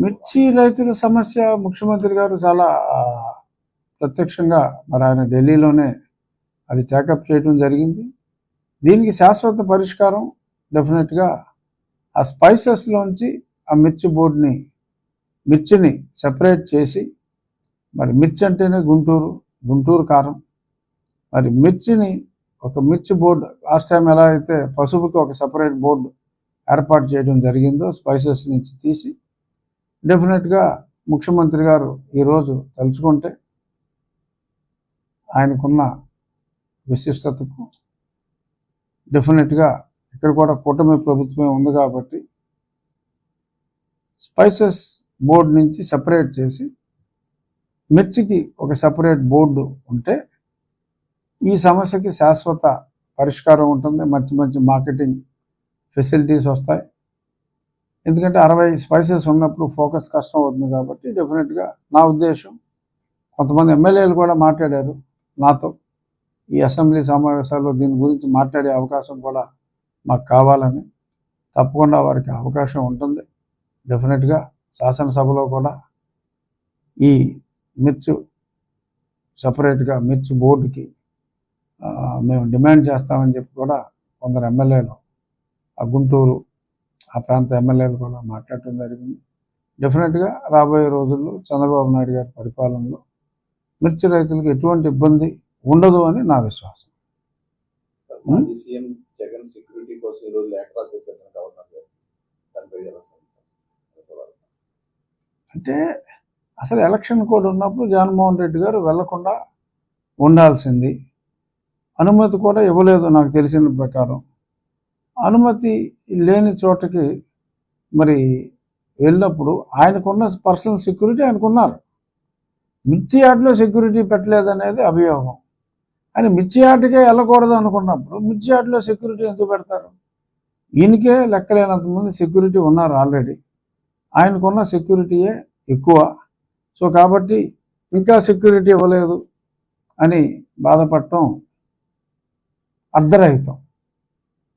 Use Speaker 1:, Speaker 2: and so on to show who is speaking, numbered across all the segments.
Speaker 1: మిర్చి రైతుల సమస్య ముఖ్యమంత్రి గారు చాలా ప్రత్యక్షంగా మరి ఆయన ఢిల్లీలోనే అది టేకప్ చేయడం జరిగింది. దీనికి శాశ్వత పరిష్కారం డెఫినెట్గా ఆ స్పైసెస్లోంచి ఆ మిర్చిని సెపరేట్ చేసి, మరి మిర్చి అంటేనే గుంటూరు కారం, మరి మిర్చిని ఒక మిర్చి బోర్డు లాస్ట్ టైం ఎలా అయితే పసుపుకి ఒక సపరేట్ బోర్డు ఏర్పాటు చేయడం జరిగిందో స్పైసెస్ నుంచి తీసి, డెఫినెట్గా ముఖ్యమంత్రి గారు ఈరోజు తలుచుకుంటే ఆయనకున్న విశిష్టతకు డెఫినెట్గా ఇక్కడ కూడా కూటమి ప్రభుత్వమే ఉంది కాబట్టి స్పైసెస్ బోర్డు నుంచి సెపరేట్ చేసి మిర్చికి ఒక సెపరేట్ బోర్డు ఉంటే ఈ సమస్యకి శాశ్వత పరిష్కారం ఉంటుంది. మంచి మార్కెటింగ్ ఫెసిలిటీస్ వస్తాయి. ఎందుకంటే 60 స్పైసెస్ ఉన్నప్పుడు ఫోకస్ కష్టం అవుతుంది కాబట్టి డెఫినెట్గా నా ఉద్దేశం, కొంతమంది ఎమ్మెల్యేలు కూడా మాట్లాడారు నాతో ఈ అసెంబ్లీ సమావేశాల్లో దీని గురించి మాట్లాడే అవకాశం కూడా మాకు కావాలని. తప్పకుండా వారికి అవకాశం ఉంటుంది. డెఫినెట్గా శాసనసభలో కూడా ఈ మిర్చి సపరేట్గా మిర్చి బోర్డుకి మేము డిమాండ్ చేస్తామని చెప్పి కూడా కొందరు ఎమ్మెల్యేలు, ఆ గుంటూరు ఆ ప్రాంత ఎమ్మెల్యేలు కూడా మాట్లాడటం జరిగింది. డెఫినెట్గా రాబోయే రోజుల్లో చంద్రబాబు నాయుడు గారి పరిపాలనలో మిర్చి రైతులకు ఎటువంటి ఇబ్బంది ఉండదు అని నా విశ్వాసం. అంటే అసలు ఎలక్షన్ కోడ్ ఉన్నప్పుడు జగన్మోహన్ రెడ్డి గారు వెళ్లకుండా ఉండాల్సింది. అనుమతి కూడా ఇవ్వలేదు నాకు తెలిసిన ప్రకారం. అనుమతి లేని చోటకి మరి వెళ్ళినప్పుడు ఆయనకున్న పర్సనల్ సెక్యూరిటీ ఆయనకున్నారు. మిర్చి యార్డ్లో సెక్యూరిటీ పెట్టలేదనేది అభియోగం. ఆయన మిర్చి యార్డ్కే వెళ్ళకూడదు అనుకున్నప్పుడు మిర్చి యార్డ్లో సెక్యూరిటీ ఎందుకు పెడతారు? ఈయనకే లెక్కలేనంతమంది సెక్యూరిటీ ఉన్నారు ఆల్రెడీ. ఆయనకున్న సెక్యూరిటీయే ఎక్కువ. సో కాబట్టి ఇంకా సెక్యూరిటీ ఇవ్వలేదు అని బాధపడటం అర్ధరహితం.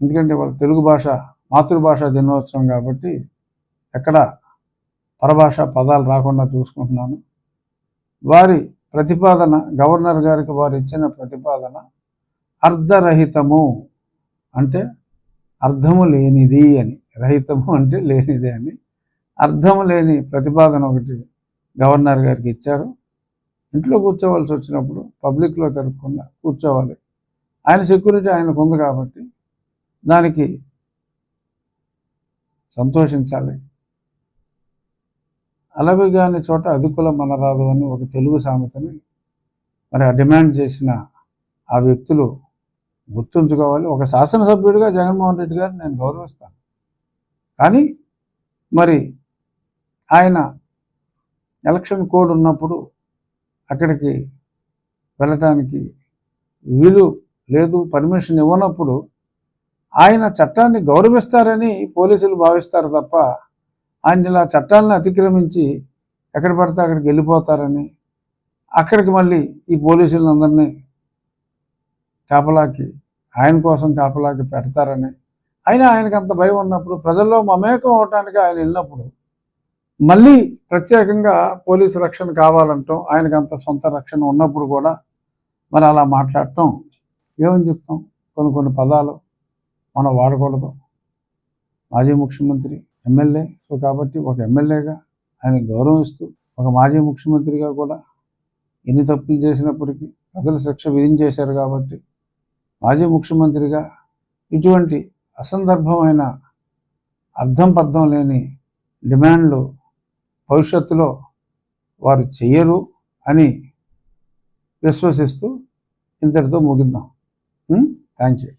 Speaker 1: ఎందుకంటే వాళ్ళ తెలుగు భాష మాతృభాష దినోత్సవం కాబట్టి ఎక్కడ పరభాష పదాలు రాకుండా చూసుకుంటున్నాను. వారి ప్రతిపాదన, గవర్నర్ గారికి వారు ఇచ్చిన ప్రతిపాదన అర్ధరహితము అంటే అర్థము లేనిది అని, రహితము అంటే లేనిది అని, అర్థము లేని ప్రతిపాదన ఒకటి గవర్నర్ గారికి ఇచ్చారు. ఇంట్లో కూర్చోవలసి వచ్చినప్పుడు పబ్లిక్లో తిరగకుండా కూర్చోవాలి. ఆయన సెక్యూరిటీ ఆయనకు ఉంది కాబట్టి దానికి సంతోషించాలి. అలవిగాని చోట అధికుల మనరాదు అని ఒక తెలుగు సామెతని మరి ఆ డిమాండ్ చేసిన ఆ వ్యక్తులు గుర్తుంచుకోవాలి. ఒక శాసనసభ్యుడిగా జగన్మోహన్ రెడ్డి గారిని నేను గౌరవిస్తాను. కానీ మరి ఆయన ఎలక్షన్ కోడ్ ఉన్నప్పుడు అక్కడికి వెళ్ళటానికి వీలు లేదు, పర్మిషన్ ఇవ్వనప్పుడు ఆయన చట్టాన్ని గౌరవిస్తారని పోలీసులు భావిస్తారు తప్ప ఆయన ఇలా చట్టాలను అతిక్రమించి ఎక్కడ పడితే అక్కడికి వెళ్ళిపోతారని, అక్కడికి మళ్ళీ ఈ పోలీసులందరినీ కాపలాకి ఆయన కోసం కాపలాకి పెడతారని, ఆయనకు అంత భయం ఉన్నప్పుడు ప్రజల్లో మమేకం అవటానికి ఆయన వెళ్ళినప్పుడు మళ్ళీ ప్రత్యేకంగా పోలీసు రక్షణ కావాలంటాం, ఆయనకు అంత సొంత రక్షణ ఉన్నప్పుడు కూడా మరి అలా మాట్లాడటం ఏమని చెప్తాం? కొన్ని పదాలు మనం వాడకూడదు. మాజీ ముఖ్యమంత్రి, ఎమ్మెల్యే. సో కాబట్టి ఒక ఎమ్మెల్యేగా ఆయన గౌరవిస్తూ, ఒక మాజీ ముఖ్యమంత్రిగా కూడా ఎన్ని తప్పులు చేసినప్పటికీ ప్రజలు శిక్ష విధించేశారు కాబట్టి మాజీ ముఖ్యమంత్రిగా ఇటువంటి అసందర్భమైన అర్థం పర్థం లేని డిమాండ్లు భవిష్యత్తులో వారు చెయ్యరు అని విశ్వసిస్తూ ఇంతటితో ముగిద్దాం. Thank you.